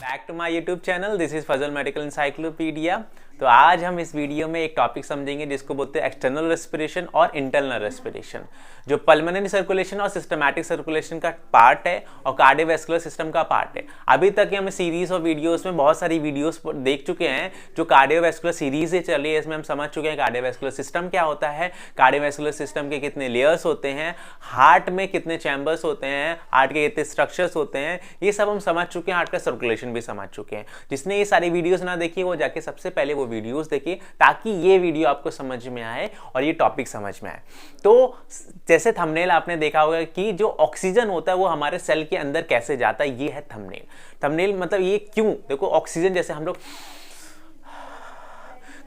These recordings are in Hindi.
Back to my YouTube channel, this is Fazal medical encyclopaedia. तो आज हम इस वीडियो में एक टॉपिक समझेंगे जिसको बोलते हैं एक्सटर्नल रेस्पिरेशन और इंटरनल रेस्पिरेशन, जो पल्मोनरी सर्कुलेशन और सिस्टमैटिक सर्कुलेशन का पार्ट है और कार्डियोवैस्कुलर सिस्टम का पार्ट है। अभी तक हम सीरीज और वीडियोस में बहुत सारी वीडियोस देख चुके हैं जो कार्डियोवैस्कुलर सीरीज से चली है। इसमें हम समझ चुके हैं कार्डियोवैस्कुलर सिस्टम क्या होता है, कार्डियोवैस्कुलर सिस्टम के कितने लेयर्स होते हैं, हार्ट में कितने चैम्बर्स होते हैं, हार्ट के कितने स्ट्रक्चर्स होते हैं, ये सब हम समझ चुके हैं। हार्ट का सर्कुलेशन भी समझ चुके हैं। जिसने ये सारी वीडियोस ना देखी वो जाके सबसे पहले वो वीडियोस देखिए ताकि ये वीडियो आपको समझ में आए और ये टॉपिक समझ में आए। तो जैसे थंबनेल आपने देखा होगा कि जो ऑक्सीजन होता है वो हमारे सेल के अंदर कैसे जाता है, ये है थंबनेल। थंबनेल मतलब ये क्यों, देखो ऑक्सीजन जैसे हम लोग,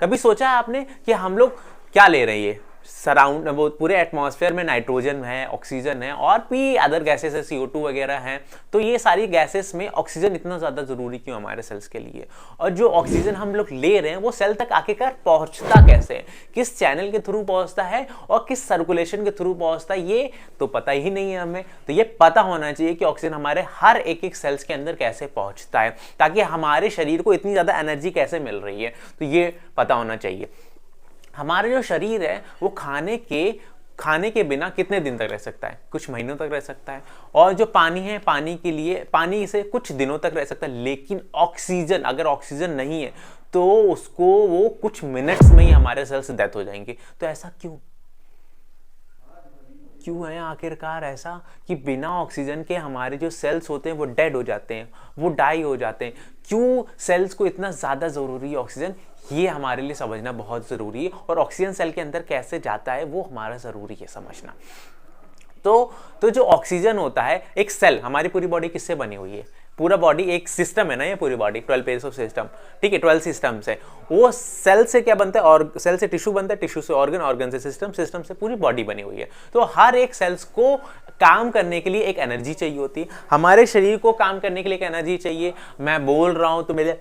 कभी सोचा है आपने कि हम लोग क्या ले रहे हैं, सराउंड वो पूरे एटमॉस्फेयर में नाइट्रोजन है, ऑक्सीजन है और भी अदर गैसेस है, CO2 वगैरह हैं। तो ये सारी गैसेस में ऑक्सीजन इतना ज़्यादा ज़रूरी क्यों हमारे सेल्स के लिए, और जो ऑक्सीजन हम लोग ले रहे हैं वो सेल तक आखिरकार पहुंचता कैसे है, किस चैनल के थ्रू पहुंचता है और किस सर्कुलेशन के थ्रू पहुंचता है, ये तो पता ही नहीं है हमें। तो ये पता होना चाहिए कि ऑक्सीजन हमारे हर एक सेल्स के अंदर कैसे पहुंचता है, ताकि हमारे शरीर को इतनी ज़्यादा एनर्जी कैसे मिल रही है, तो ये पता होना चाहिए। हमारा जो शरीर है वो खाने के बिना कितने दिन तक रह सकता है, कुछ महीनों तक रह सकता है। और जो पानी है, पानी से कुछ दिनों तक रह सकता है। लेकिन ऑक्सीजन, अगर ऑक्सीजन नहीं है तो वो कुछ मिनट्स में ही हमारे सेल्स डेथ हो जाएंगे। तो ऐसा क्यों है आखिरकार ऐसा कि बिना ऑक्सीजन के हमारे जो सेल्स होते हैं वो डेड हो जाते हैं, वो डाई हो जाते हैं। क्यों सेल्स को इतना ज़्यादा ज़रूरी है ऑक्सीजन, ये हमारे लिए समझना बहुत ज़रूरी है। और ऑक्सीजन सेल के अंदर कैसे जाता है वो हमारा ज़रूरी है समझना। तो जो ऑक्सीजन होता है, एक सेल, हमारी पूरी बॉडी किससे बनी हुई है, पूरा बॉडी एक सिस्टम है ना, ये पूरी बॉडी 12 पेयर्स ऑफ सिस्टम, ठीक है, 12 सिस्टम्स है। वो सेल से क्या बनता है, और सेल से टिश्यू बनता है, टिश्यू से ऑर्गन, ऑर्गन से सिस्टम, सिस्टम से पूरी बॉडी बनी हुई है। तो हर एक सेल्स को काम करने के लिए एक एनर्जी चाहिए होती है। हमारे शरीर को काम करने के लिए एक एनर्जी चाहिए। मैं बोल रहा हूं तो मेरे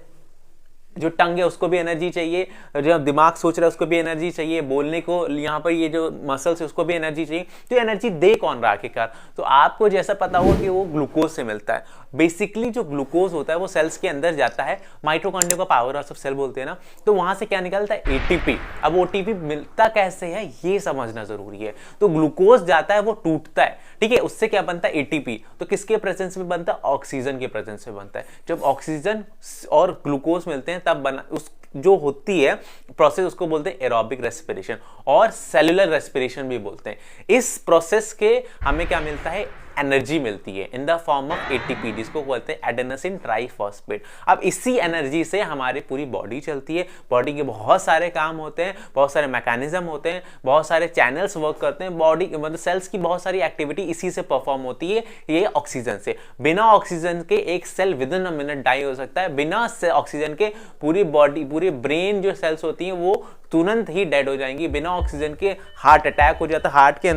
जो टंग है उसको भी एनर्जी चाहिए, जो दिमाग सोच रहा है उसको भी एनर्जी चाहिए, बोलने को यहाँ पर ये जो मसल्स है उसको भी एनर्जी चाहिए। तो एनर्जी दे कौन रहा आखिरकार, तो आपको जैसा पता होगा कि वो ग्लूकोज से मिलता है। बेसिकली जो ग्लूकोज होता है वो सेल्स के अंदर जाता है, माइटोकॉन्ड्रिया का पावर हाउस ऑफ सेल बोलते हैं ना, तो वहां से क्या निकलता है, ATP। अब ATP मिलता कैसे है ये समझना जरूरी है। तो ग्लूकोज जाता है, वो टूटता है, ठीक है, उससे क्या बनता है, ATP। तो किसके प्रेजेंस में बनता है, ऑक्सीजन के प्रेजेंस में बनता है। जब ऑक्सीजन और ग्लूकोज मिलते हैं तब उस जो होती है प्रोसेस, उसको बोलते हैं एरोबिक रेस्पिरेशन और सेलुलर रेस्पिरेशन भी बोलते हैं। इस प्रोसेस के हमें क्या मिलता है, एनर्जी मिलती है in the form of ATP, जिसको बोलते हैं एडेनोसिन ट्राइफॉस्फेट। अब इसी एनर्जी से हमारी पूरी बॉडी चलती है। बॉडी के बहुत सारे काम होते हैं, बहुत सारे मैकेनिज्म होते हैं, बहुत सारे चैनल्स वर्क करते हैं। बॉडी मतलब सेल्स की बहुत सारी एक्टिविटी इसी से परफॉर्म होती है, ये ऑक्सीजन से। बिना ऑक्सीजन के एक cell within a minute die हो सकता है। बिना ऑक्सीजन के पूरी बॉडी, पूरी ब्रेन जो सेल्स होती हैं वो तुरंत ही डेड हो जाएंगी। बिना ऑक्सीजन के हार्ट अटैक हो जाता है। हार्ट के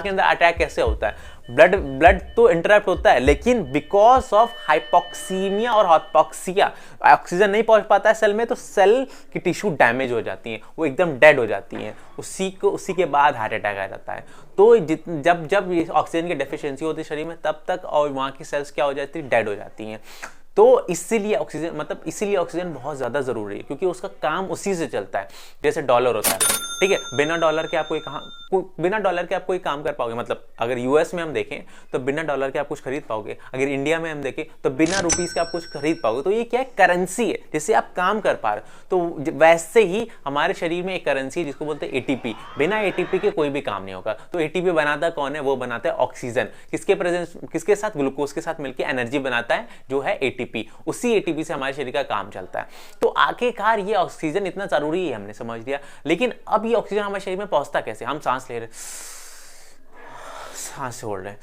अंदर अटैक कैसे होता है, ब्लड तो इंटरप्ट होता है, लेकिन बिकॉज ऑफ हाइपोक्सीमिया और हाइपोक्सिया ऑक्सीजन नहीं पहुंच पाता है सेल में, तो सेल की टिश्यू डैमेज हो जाती हैं, वो एकदम डेड हो जाती हैं। उसी के बाद हार्ट अटैक आ जाता है। तो जब ये ऑक्सीजन की डेफिशिएंसी होती है शरीर में, तब तक और वहाँ की सेल्स क्या हो जाती है, डेड हो जाती हैं। तो इसीलिए ऑक्सीजन बहुत ज़्यादा ज़रूरी है, क्योंकि उसका काम उसी से चलता है। जैसे डॉलर होता है, ठीक है, बिना डॉलर के आप कोई काम कर पाओगे। मतलब अगर US में हम देखें तो बिना डॉलर के आप कुछ खरीद पाओगे, अगर इंडिया में हम देखें तो बिना रुपीस के आप कुछ खरीद पाओगे। तो ये क्या है, करेंसी है जिससे आप काम कर पा रहे हो। तो वैसे ही हमारे शरीर में एक करेंसी है जिसको बोलते हैं ATP। बिना ATP के कोई भी काम नहीं होगा। तो ATP बनाता कौन है, वो बनाता है ऑक्सीजन। किसके साथ, ग्लूकोज के साथ मिलकर एनर्जी बनाता है जो है ATP। उसी ATP से हमारे शरीर का काम चलता है। तो आखिरकार ये ऑक्सीजन इतना जरूरी है, हमने समझ लिया। लेकिन अब ये ऑक्सीजन हमारे शरीर में पहुंचता कैसे, हम सांस ले रहे, सांस छोड़ रहे,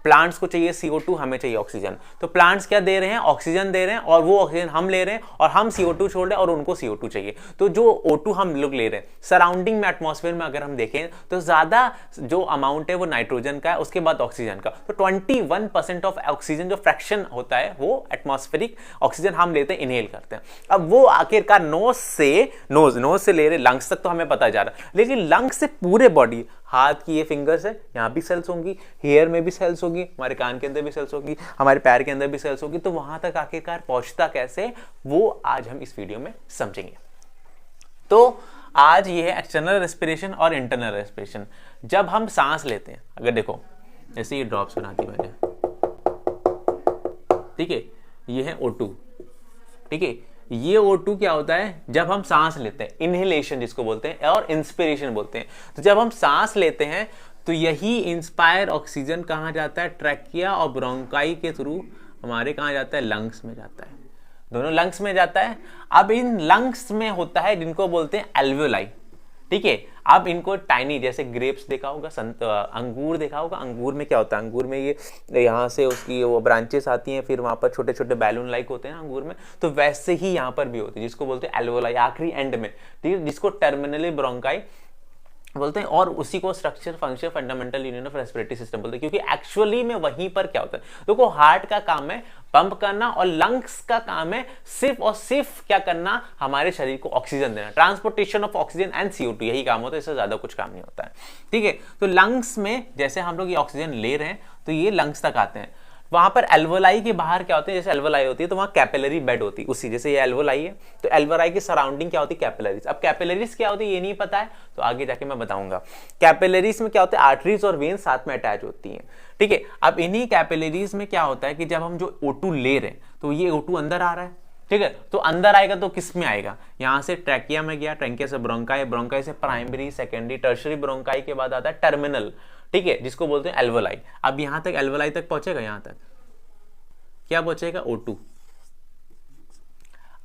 प्लांट्स को चाहिए CO2, हमें चाहिए ऑक्सीजन। तो प्लांट्स क्या दे रहे हैं, ऑक्सीजन दे रहे हैं, और वो ऑक्सीजन हम ले रहे हैं, और हम CO2 छोड़ रहे हैं और उनको CO2 चाहिए। तो जो O2 हम लोग ले रहे हैं, सराउंडिंग में एटमॉस्फेयर में अगर हम देखें तो ज्यादा जो अमाउंट है वो नाइट्रोजन का है, उसके बाद ऑक्सीजन का। तो 21% ऑफ ऑक्सीजन जो फ्रैक्शन होता है वो एटमॉस्फेरिक ऑक्सीजन हम लेते हैं, इनहेल करते हैं। अब वो आखिरकार नोज से ले रहे, लंग्स तक तो हमें पता जा रहा है, लेकिन लंग्स से पूरे बॉडी हाथ की ये फिंगर्स है, यहाँ भी सेल्स होंगी, हेयर में भी सेल्स होगी, हमारे कान के अंदर भी सेल्स होगी, हमारे पैर के अंदर भी सेल्स होगी। तो वहां तक आखिरकार पहुंचता कैसे, वो आज हम इस वीडियो में समझेंगे। तो आज ये है एक्सटर्नल रेस्पिरेशन और इंटरनल रेस्पिरेशन। जब हम सांस लेते हैं, अगर देखो जैसे ये ड्रॉप्स बनाती मैंने, ठीक है, ये है O2, ठीक है। ये O2 क्या होता है, जब हम सांस लेते हैं, इनहेलेशन जिसको बोलते हैं, और इंस्पिरेशन बोलते हैं। तो जब हम सांस लेते हैं तो यही इंस्पायर ऑक्सीजन कहाँ जाता है, ट्रैकिया और ब्रोंकाई के थ्रू हमारे कहाँ जाता है, लंग्स में जाता है, दोनों लंग्स में जाता है। अब इन लंग्स में होता है जिनको बोलते हैं एल्वियोलाई, ठीक है। अब इनको टाइनी, जैसे ग्रेप्स देखा होगा, अंगूर देखा होगा, अंगूर में क्या होता है, अंगूर में ये यहाँ से उसकी वो ब्रांचेस आती हैं, फिर वहां पर छोटे छोटे बैलून लाइक होते हैं अंगूर में, तो वैसे ही यहाँ पर भी होती है, जिसको बोलते हैं एल्वियोलाई, आखिरी एंड में, ठीक है, जिसको टर्मिनली ब्रोंकाई बोलते हैं। और उसी को structure function fundamental union of respiratory system बोलते हैं, क्योंकि एक्चुअली में वहीं पर क्या होता है, देखो हार्ट का काम है पंप करना और लंग्स का काम है सिर्फ और सिर्फ क्या करना, हमारे शरीर को ऑक्सीजन देना, transportation of oxygen and CO2, यही काम होता है, इससे ज्यादा कुछ काम नहीं होता है, ठीक है। तो लंग्स में जैसे हम लोग ये ऑक्सीजन ले रहे हैं तो ये लंग्स तक आते हैं। वहां पर एल्वोलाई के बाहर क्या होते हैं, जैसे एल्वोलाई होती है तो वहां कैपिलरी बेड होती है, उसी जैसे ये एल्वोलाई है तो एल्वोलाई की सराउंडिंग क्या होती है, कैपिलरीज। अब कैपिलरीज क्या होती है ये नहीं पता है तो आगे जाके मैं बताऊंगा। कैपिलरीज में क्या होता है, आर्टरीज और वेन्स साथ में अटैच होती हैं, ठीक है। अब इन्हीं कैपिलरीज में क्या होता है कि जब हम जो O2 ले रहे हैं तो ये O2 अंदर आ रहा है, ठीक है। तो अंदर आएगा तो किस में आएगा, यहां से ट्रैकिया में गया, ट्रैकिया से ब्रोंकाई, ब्रोंकाई से प्राइमरी, सेकेंडरी, टर्शरी ब्रोंकाई के बाद आता है टर्मिनल, ठीक है, जिसको बोलते हैं एल्वोलाई। अब यहां तक एल्वोलाई तक पहुंचेगा, यहां तक क्या पहुंचेगा, O2।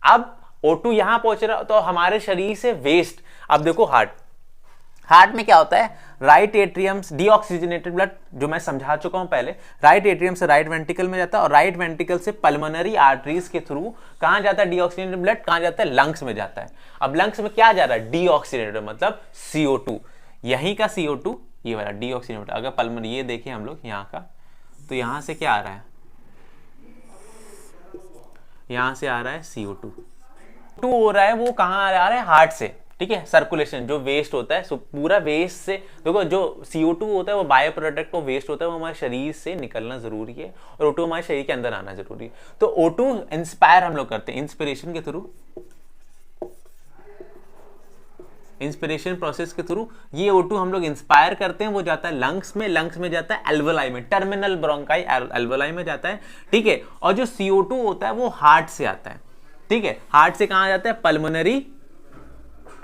अब O2 यहां पहुंच रहा तो हमारे शरीर से वेस्ट, अब देखो हार्ट में क्या होता है, राइट एट्रियम डीऑक्सीजनेटेड ब्लड, जो मैं समझा चुका हूं पहले, राइट एट्रियम से राइट वेंट्रिकल में जाता है और राइट वेंट्रिकल से पल्मोनरी आर्टरीज के थ्रू कहां जाता है, डीऑक्सीजनेटेड ब्लड कहां जाता है, लंग्स में जाता है। अब लंग्स में क्या जा रहा है, डीऑक्सीजनेटेड मतलब CO2, यहीं का CO2 ये वाला डीऑक्सीजनेटेड। अगर पल्मोनरी ये देखें हम लोग यहाँ का, तो यहां से क्या आ रहा है, यहां से आ रहा है CO2 हो रहा है, वो कहां आ रहा है, हार्ट से, ठीक है। सर्कुलेशन जो वेस्ट होता है, पूरा वेस्ट से, देखो जो CO2 होता है वो बायो प्रोडक्ट, वो वेस्ट होता है, वो हमारे शरीर से निकलना जरूरी है और O2 हमारे शरीर के अंदर आना जरूरी है। तो O2 इंस्पायर हम लोग करते हैं इंस्पिरेशन के थ्रू, इंस्पिरेशन प्रोसेस के थ्रू ये O2 हम लोग इंस्पायर करते हैं, वो जाता है लंग्स में, लंग्स में जाता है एल्वोलाई में, टर्मिनल ब्रोंकाई एल्वोलाई में जाता है, ठीक है। और जो CO2 होता है वो हार्ट से आता है, ठीक है। हार्ट से कहां जाता है, पल्मोनरी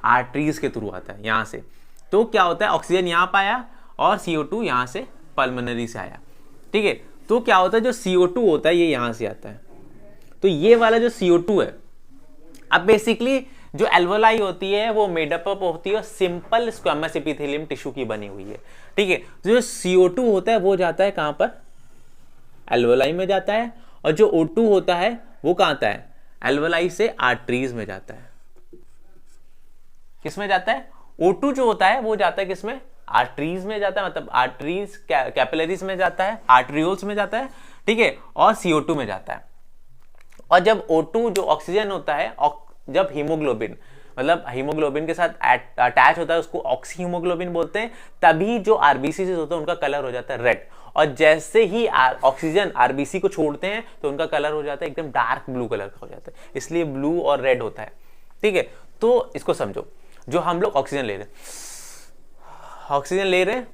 आर्टरीज के थ्रू आता है यहां से। तो क्या होता है, ऑक्सीजन यहां पाया और CO2 यहां से पल्मोनरी से आया, ठीक है। तो क्या होता है, जो CO2 होता है ये यहां से आता है, तो ये वाला जो CO2 है, अब बेसिकली जो एल्वोलाई होती है वो मेडअप होती है सिंपल स्क्वेमस एपिथेलियम टिश्यू की बनी हुई है, ठीक है। तो जो CO2 होता है वो जाता है कहां पर, एल्वोलाई में जाता है, और जो O2 होता है वो कहां आता है, एल्वोलाई से आर्टरीज में जाता है। किसमें जाता है, O2 जो होता है वो जाता है किसमें, आर्टरीज में जाता है, मतलब आर्टरीज कैपिलरीज में जाता है, आर्टरियोल्स में जाता है, ठीक है, और CO2 में जाता है। और जब O2 जो ऑक्सीजन होता है, जब हीमोग्लोबिन मतलब हीमोग्लोबिन के साथ अटैच होता है, उसको ऑक्सी हीमोग्लोबिन बोलते हैं, तभी जो आरबीसी होता है उनका कलर हो जाता है रेड। और जैसे ही ऑक्सीजन आरबीसी को छोड़ते हैं तो उनका कलर हो जाता है एकदम डार्क ब्लू कलर का हो जाता है, इसलिए ब्लू और रेड होता है, ठीक है। तो इसको समझो, जो हम लोग ऑक्सीजन ले रहे हैं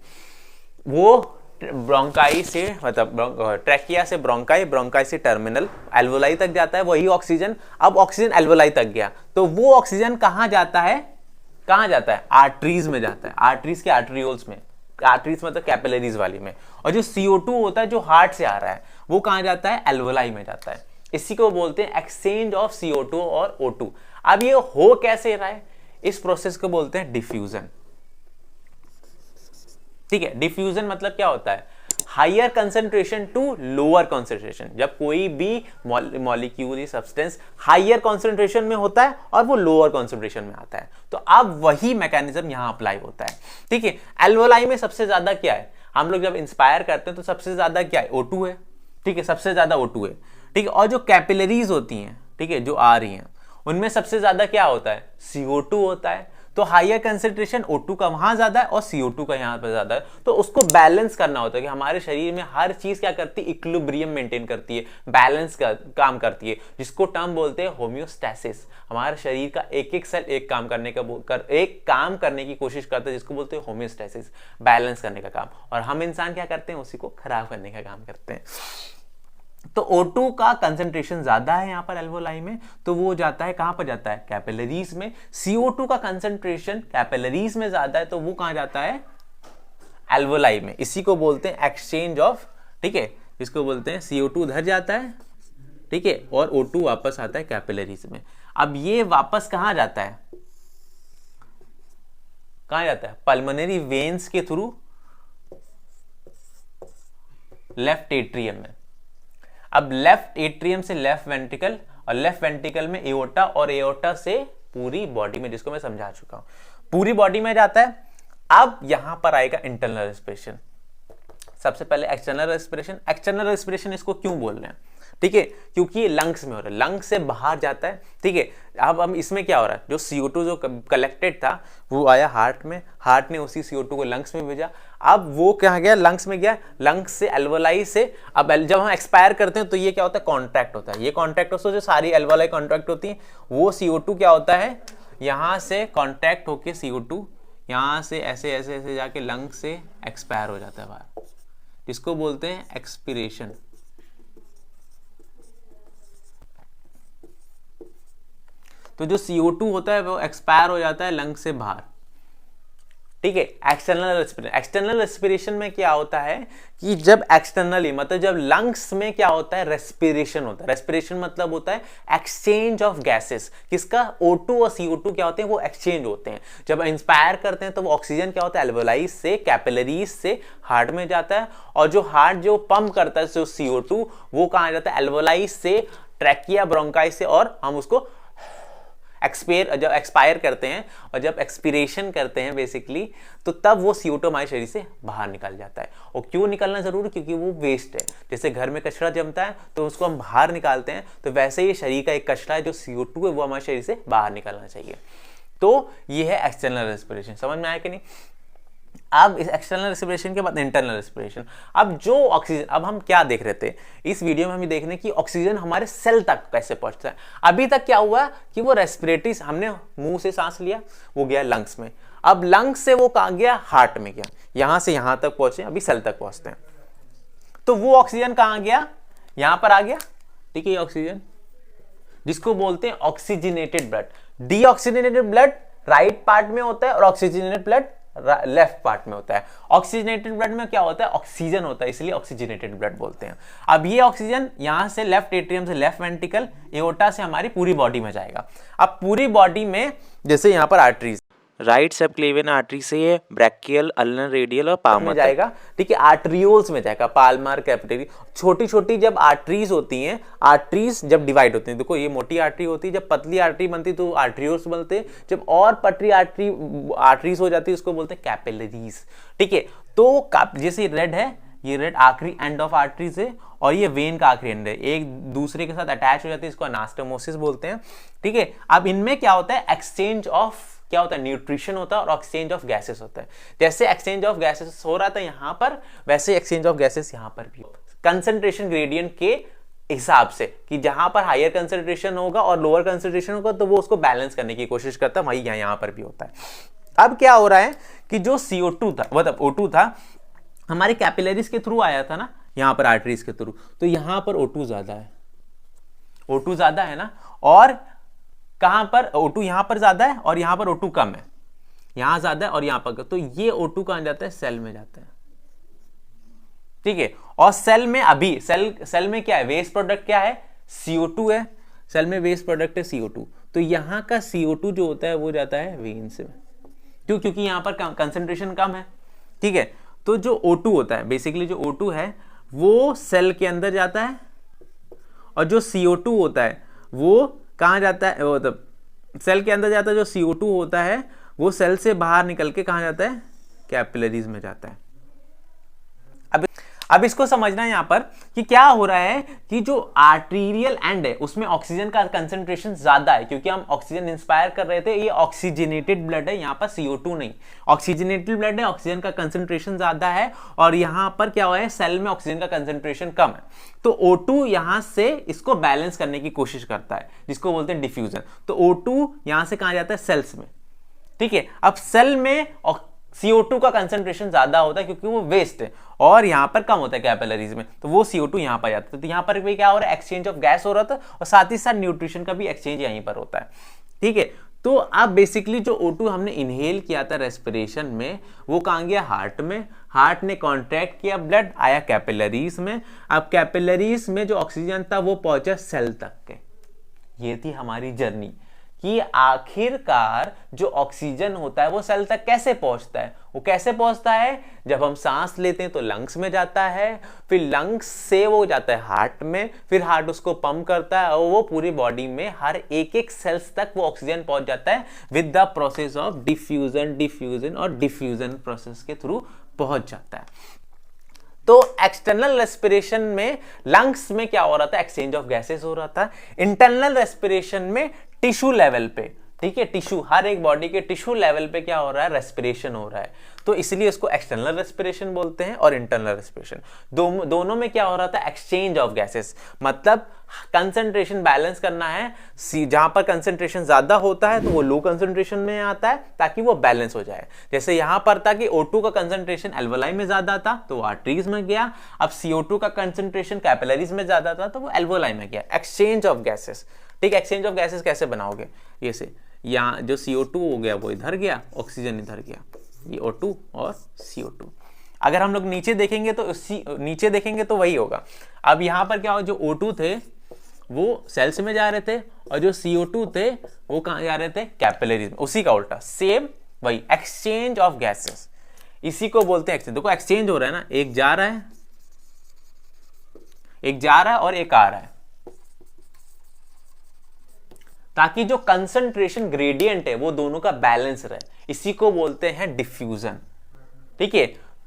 वो ब्रोंकाई से, मतलब ट्रैकिया से ब्रोंकाई, ब्रोंकाई से टर्मिनल एल्वोलाई तक जाता है वही ऑक्सीजन। अब ऑक्सीजन एल्वोलाई तक गया तो वो ऑक्सीजन कहां जाता है, आर्टरीज में जाता है, आर्टरीज के आर्टरियोल्स में, आर्टरीज मतलब कैपिलरीज वाली में। और जो CO2 होता है जो हार्ट से आ रहा है वो कहां जाता है, एल्वोलाई में जाता है। इसी को बोलते हैं एक्सचेंज ऑफ CO2 और O2। अब ये हो कैसे रहा है, इस प्रोसेस को बोलते हैं डिफ्यूजन, ठीक है। डिफ्यूजन मतलब क्या होता है, higher concentration to lower concentration. जब कोई भी मॉलिक्यूल सब्सटेंस हायर कंसंट्रेशन में होता है और वो लोअर कंसंट्रेशन में आता है, तो अब वही मैकेनिज्म यहां अप्लाई होता है, ठीक है। एल्वोलाई में सबसे ज्यादा क्या है, हम लोग जब इंस्पायर करते हैं तो सबसे ज्यादा क्या है, O2 है, ठीक है, सबसे ज्यादा O2 है, ठीक है। और जो कैपिलरीज होती हैं, ठीक है, जो आ रही हैं, उनमें सबसे ज्यादा क्या होता है, CO2 होता है। तो हायर कंसेंट्रेशन O2 का वहां ज्यादा है और CO2 का यहां पर ज्यादा है, तो उसको बैलेंस करना होता है कि हमारे शरीर में हर चीज क्या करती है, इक्विलिब्रियम मेंटेन करती है, बैलेंस का काम करती है, जिसको टर्म बोलते हैं होम्योस्टैसिस। हमारे शरीर का एक एक सेल एक काम करने की कोशिश करता है, जिसको बोलते हैं होम्योस्टैसिस, बैलेंस करने का काम। और हम इंसान क्या करते हैं, उसी को खराब करने का काम करते हैं। तो O2 का कंसंट्रेशन ज्यादा है यहां पर एल्वोलाई में, तो वो जाता है कहां पर जाता है, कैपिलरीज में। CO2 का कंसंट्रेशन कैपिलरीज में ज्यादा है, तो वो कहां जाता है, एल्वोलाई में। इसी को बोलते हैं एक्सचेंज ऑफ, ठीक है, इसको बोलते हैं CO2 उधर जाता है, ठीक है, और O2 वापस आता है कैपिलरीज में। अब ये वापस कहां जाता है, कहां जाता है, पल्मोनरी वेन्स के थ्रू लेफ्ट एट्रियम में। अब लेफ्ट एट्रियम से लेफ्ट वेंट्रिकल, और लेफ्ट वेंट्रिकल में एओर्टा, और एओर्टा से पूरी बॉडी में, जिसको मैं समझा चुका हूं, पूरी बॉडी में जाता है। अब यहां पर आएगा इंटरनल रेस्पिरेशन। सबसे पहले एक्सटर्नल रेस्पिरेशन। एक्सटर्नल रेस्पिरेशन इसको क्यों बोल रहे हैं, ठीक है, क्योंकि ये लंग्स में हो रहा है, लंग्स से बाहर जाता है, ठीक है। अब हम इसमें क्या हो रहा है, जो CO2 जो कलेक्टेड था वो आया हार्ट में, हार्ट ने उसी CO2 को लंग्स में भेजा। अब वो क्या गया, लंग्स में गया, लंग्स से एल्वोलाई से। अब जब हम एक्सपायर करते हैं तो ये क्या होता है, कॉन्ट्रैक्ट होता है, ये कॉन्ट्रैक्ट होता है, जो सारी एल्वोलाई कॉन्ट्रैक्ट होती है, वो CO2 क्या होता है, यहां से कॉन्ट्रैक्ट होके CO2 यहां से ऐसे ऐसे ऐसे जाके लंग्स से एक्सपायर हो जाता है बाहर, जिसको बोलते हैं एक्सपीरेशन। तो जो CO2 होता है वो एक्सपायर हो जाता है लंग से बाहर, ठीक है। एक्सटर्नल रेस्पिरेशन, एक्सटर्नल रेस्पिरेशन में क्या होता है कि जब एक्सटर्नली मतलब जब लंग्स में क्या होता है, रेस्पिरेशन होता है। रेस्पिरेशन मतलब होता है एक्सचेंज ऑफ गैसेस, किसका, O2 और CO2 क्या होते हैं, वो एक्सचेंज होते हैं। जब इंस्पायर करते हैं तो वो ऑक्सीजन क्या होता है, एल्वोलाई से कैपिलरीज से हार्ट में जाता है, और जो हार्ट जो पंप करता है जो CO2 वो कहां जाता है, एल्वोलाई से ट्रैकिया ब्रोंकाई से, और हम उसको जब एक्सपायर करते हैं और जब एक्सपीरेशन करते हैं बेसिकली, तो तब वो CO2 हमारे शरीर से बाहर निकल जाता है। और क्यों निकलना जरूरी, क्योंकि वो वेस्ट है। जैसे घर में कचरा जमता है तो उसको हम बाहर निकालते हैं, तो वैसे ही शरीर का एक कचरा है जो CO2 है वो हमारे शरीर से बाहर निकलना चाहिए। तो ये है एक्सटर्नल रेस्पिरेशन। समझ में आया कि नहीं। अब इस एक्सटर्नल रेस्पिरेशन के बाद इंटरनल रेस्पिरेशन। अब जो ऑक्सीजन, अब हम क्या देख रहे थे इस वीडियो में, हम देख रहे हैं कि ऑक्सीजन हमारे सेल तक कैसे पहुंचता है। अभी तक क्या हुआ कि वो रेस्पिरेटरी, हमने मुंह से सांस लिया, वो गया लंग्स में, अब लंग्स से वो कहां गया, हार्ट में गया, यहां से यहां तक पहुंचे, अभी सेल तक पहुंचते हैं। तो वो ऑक्सीजन कहां गया, यहां पर आ गया, ठीक है, ऑक्सीजन जिसको बोलते हैं oxygenated blood. Deoxygenated blood right part में होता है और ऑक्सीजनेटेड ब्लड लेफ्ट पार्ट में होता है। ऑक्सीजनेटेड ब्लड में क्या होता है, ऑक्सीजन होता है, इसलिए ऑक्सीजनेटेड ब्लड बोलते हैं। अब ये ऑक्सीजन यहां से लेफ्ट एट्रियम से लेफ्ट वेंट्रिकल, एओर्टा से हमारी पूरी बॉडी में जाएगा। अब पूरी बॉडी में जैसे यहां पर आर्टरीज, राइट सबक्लेवियन आर्टरी से ये ब्रैकियल, अल्नर रेडियल और पाल्मर में जाएगा, ठीक है, आर्टरियोल्स में जाएगा, पाल्मर, कैपिलरी। छोटी छोटी जब आर्टरीज होती हैं, आर्टरीज जब डिवाइड होती हैं, देखो ये मोटी आर्टरी होती है, जब पतली आर्टरी बनती तो आर्टरियोल्स बनते हैं, जब और पतली आर्टरीज हो जाती है उसको बोलते हैं कैपिलरीज, ठीक है। तो जैसे रेड है, ये रेड आखिरी एंड ऑफ आर्टरीज है, और ये वेन का आखिरी एंड है, एक दूसरे के साथ अटैच हो जाती है, इसको अनास्टोमोसिस बोलते हैं, ठीक है। अब इनमें क्या होता है, एक्सचेंज ऑफ क्या होता है, न्यूट्रिशन होता है और एक्सचेंज ऑफ गैसेस होता है। जैसे एक्सचेंज ऑफ गैसेस हो रहा था यहां पर, वैसे एक्सचेंज ऑफ गैसेस यहां पर भी। कंसंट्रेशन ग्रेडियंट के हिसाब से कि जहां पर हायर कंसंट्रेशन होगा और लोअर कंसंट्रेशन होगा तो वो उसको बैलेंस करने की कोशिश करता है, वही यहां पर भी होता है। अब क्या हो रहा है कि जो CO2 था, मतलब O2 था, हमारे कैपिलरीज के थ्रू आया था ना, यहां पर आर्टरीज के थ्रू, तो यहां पर O2 ज्यादा है, O2 ज्यादा है ना, और कहां पर O2 यहां पर ज्यादा है और यहां पर O2 कम है, यहां ज्यादा है और यहां पर, तो ये O2 कहां जाता है, सेल में जाता है, ठीक है। और सेल में अभी सेल में क्या है, वेस्ट प्रोडक्ट क्या है, CO2 है, सेल में वेस्ट प्रोडक्ट है CO2, तो यहां का CO2 जो होता है वो जाता है वेन्स में, क्यों, क्योंकि यहां पर कंसंट्रेशन कम है, ठीक है। तो जो O2 होता है, बेसिकली जो O2 है वो सेल के अंदर जाता है, और जो CO2 होता है वो कहां जाता है, मतलब सेल के अंदर जाता है, जो CO2 होता है वो सेल से बाहर निकल के कहां जाता है, कैपिलरीज में जाता है। अब इसको समझना है यहाँ पर कि क्या हो रहा है कि जो आर्टीरियल एंड है उसमें ऑक्सीजन का कंसंट्रेशन ज्यादा है, क्योंकि हम ऑक्सीजन इंस्पायर कर रहे थे, ये ऑक्सीजनेटेड ब्लड है, यहाँ पर CO2 नहीं, ऑक्सीजनेटेड ब्लड है, ऑक्सीजन का कंसंट्रेशन ज्यादा है, और यहाँ पर क्या हुआ है, सेल में ऑक्सीजन का कंसंट्रेशन कम है, तो O2 यहां से इसको बैलेंस करने की कोशिश करता है, जिसको बोलते हैं डिफ्यूजन। तो O2 यहां से कहां जाता है, सेल्स में, ठीक है। अब सेल में CO2 का कंसंट्रेशन ज्यादा होता है क्योंकि वो वेस्ट है, और यहां पर कम होता है कैपिलरीज में, तो वो CO2 यहां पर जाता है। तो यहां पर भी क्या हो रहा है, एक्सचेंज ऑफ गैस हो रहा था, और साथ ही साथ न्यूट्रिशन का भी एक्सचेंज यहीं पर होता है, ठीक है। तो अब बेसिकली जो O2 हमने इनहेल किया था रेस्पिरेशन में, वो कहां गया, हार्ट में, हार्ट ने कॉन्ट्रैक्ट किया, ब्लड आया कैपिलरीज में, अब कैपिलरीज में जो ऑक्सीजन था वो पहुंचा सेल तक के। ये थी हमारी जर्नी कि आखिरकार जो ऑक्सीजन होता है वो सेल तक कैसे पहुंचता है। वो कैसे पहुंचता है, जब हम सांस लेते हैं तो लंग्स में जाता है, फिर लंग्स से वो जाता है हार्ट में, फिर हार्ट उसको पंप करता है, और वो पूरी बॉडी में हर एक एक सेल्स तक वो ऑक्सीजन पहुंच जाता है with the process of diffusion, diffusion और डिफ्यूजन प्रोसेस के थ्रू पहुंच जाता है। तो एक्सटर्नल रेस्पिरेशन में लंग्स में क्या हो रहा था, एक्सचेंज ऑफ गैसेस हो रहा था। इंटरनल रेस्पिरेशन में टिश्यू लेवल पे, ठीक है, टिश्यू, हर एक बॉडी के टिश्यू लेवल पे क्या हो रहा है, रेस्पिरेशन हो रहा है, तो इसलिए इसको एक्सटर्नल रेस्पिरेशन बोलते हैं। और इंटरनल रेस्पिरेशन दोनों में क्या हो रहा था, एक्सचेंज ऑफ गैसेस, मतलब कंसंट्रेशन बैलेंस करना है, जहां पर कंसंट्रेशन ज्यादा होता है तो वो लो कंसंट्रेशन में आता है ताकि वो बैलेंस हो जाए। जैसे यहां पर था कि O2 का कंसंट्रेशन एल्वोलाई में ज्यादा था तो वो आर्टरीज में गया, अब CO2 का कंसंट्रेशन कैपिलरीज में ज्यादा था तो वो एल्वोलाई में गया। एक्सचेंज ऑफ गैसेस, ठीक, एक्सचेंज ऑफ गैसेस कैसे बनाओगे, ये से यहाँ जो CO2 हो गया वो इधर गया, ऑक्सीजन इधर गया, ये O2 और CO2। अगर हम लोग नीचे देखेंगे तो नीचे देखेंगे तो वही होगा। अब यहाँ पर क्या हो, जो O2 थे वो सेल्स में जा रहे थे, और जो CO2 थे वो कहाँ जा रहे थे, कैपिलरीज में, उसी का उल्टा, सेम वही एक्सचेंज ऑफ गैसेस, इसी को बोलते हैं एक्सचेंज। देखो एक्सचेंज हो रहा है ना, एक जा रहा है, एक जा रहा है और एक आ रहा है, ताकि जो कंसंट्रेशन ग्रेडियंट है वो दोनों का बैलेंस रहे, इसी को बोलते हैं डिफ्यूजन, ठीक है।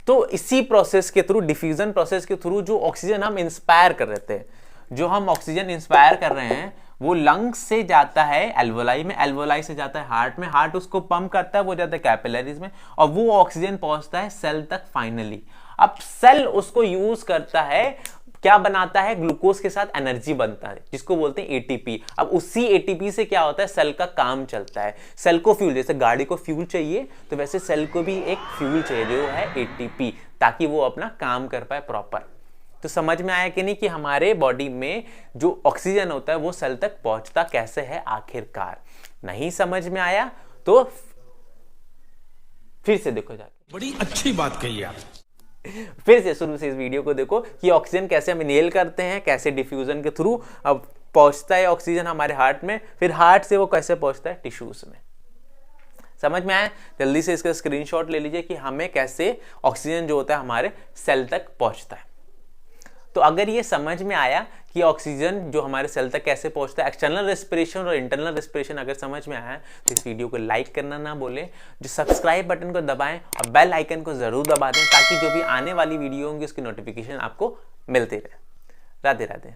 तो इसी प्रोसेस के थ्रू, डिफ्यूजन प्रोसेस के थ्रू जो ऑक्सीजन हम इंस्पायर कर रहे थे, जो हम ऑक्सीजन इंस्पायर कर रहे हैं वो लंग्स से जाता है एल्वोलाई में, एल्वोलाई से जाता है हार्ट में, हार्ट उसको पंप करता है, वो जाता है कैपिलरीज में, और वो ऑक्सीजन पहुंचता है सेल तक फाइनली। अब सेल उसको यूज करता है, क्या बनाता है, ग्लूकोज के साथ एनर्जी बनता है जिसको बोलते हैं ATP। अब उसी ATP से क्या होता है, सेल का काम चलता है, सेल को फ्यूल, जैसे गाड़ी को फ्यूल चाहिए तो वैसे सेल को भी एक फ्यूल चाहिए जो है ATP, ताकि वो अपना काम कर पाए प्रॉपर। तो समझ में आया कि नहीं कि हमारे बॉडी में जो ऑक्सीजन होता है वो सेल तक पहुंचता कैसे है आखिरकार। नहीं समझ में आया तो फिर से देखो जाके, बड़ी अच्छी बात कही आप, फिर से शुरू से इस वीडियो को देखो कि ऑक्सीजन कैसे हम इनहेल करते हैं, कैसे डिफ्यूजन के थ्रू अब पहुंचता है ऑक्सीजन हमारे हार्ट में, फिर हार्ट से वो कैसे पहुंचता है टिश्यूज में। समझ में आया? जल्दी से इसका स्क्रीनशॉट ले लीजिए कि हमें कैसे ऑक्सीजन जो होता है हमारे सेल तक पहुंचता है। तो अगर ये समझ में आया कि ऑक्सीजन जो हमारे सेल तक कैसे पहुंचता है, एक्सटर्नल रेस्पिरेशन और इंटरनल रेस्पिरेशन अगर समझ में आया तो इस वीडियो को लाइक करना ना भूलें, जो सब्सक्राइब बटन को दबाएं और बेल आइकन को जरूर दबा दें ताकि जो भी आने वाली वीडियो होंगी उसकी नोटिफिकेशन आपको मिलती रहे। राधे राधे।